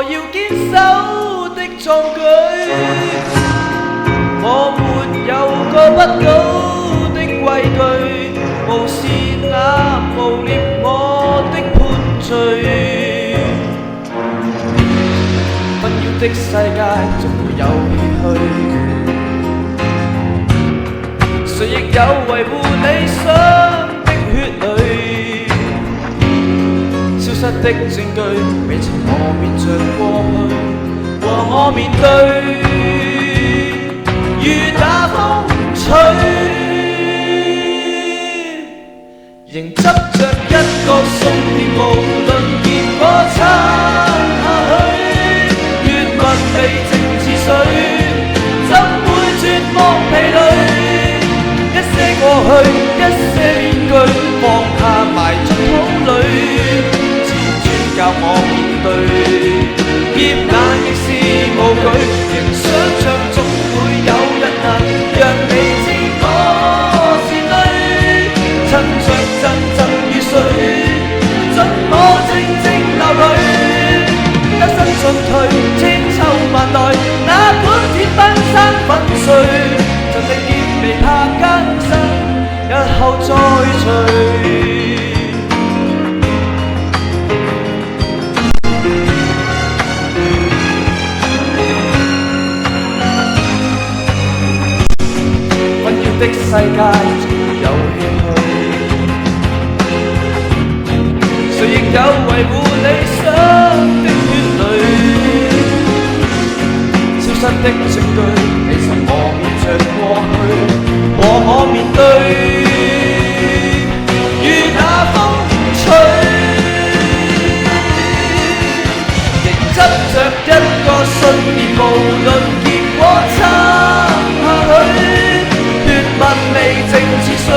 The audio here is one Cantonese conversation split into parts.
要堅守的壯舉。我沒有過不到的畏懼，無視那誣衊我的判罪。紛擾的世界總會有唏噓，誰亦有維護理想的血淚。消失的證據未曾磨滅着過去，和我面對，雨打風吹，仍執着一個信念，無論結果撐下去。越問未靜似水，怎會絕望疲累？一些過去，一些面具，放下埋進土裏。教我面對劫難亦是無懼，仍想像總會有日能讓你知我是對。趁着陣陣雨水，准我靜靜流淚。一生進退，千秋萬代，哪管天崩山粉碎，盡力結未怕艱辛，日後再聚。的世界總會有唏噓，誰亦有維護理想的血淚。消失的證據未曾磨滅着過去，和我面對，雨打風吹，仍執着一個信念，無論結果撐下去。問未靜似水，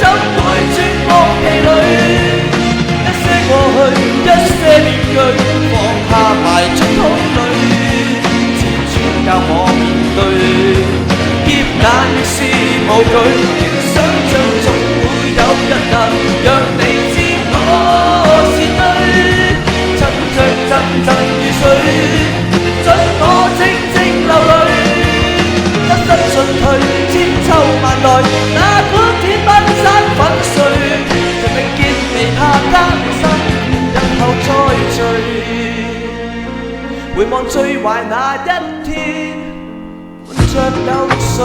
怎會絕望疲累？一些過去，一些面具，放下埋進土裏。自尊教我面對，劫難亦是無懼，仍想像總會有日能讓你知我是對。趁着陣陣雨水，准我靜靜流淚。一生進退，千秋萬代，哪管天崩山粉碎，盡力結未怕艱辛，日後再聚。回望最壞那一天，伴着流淚。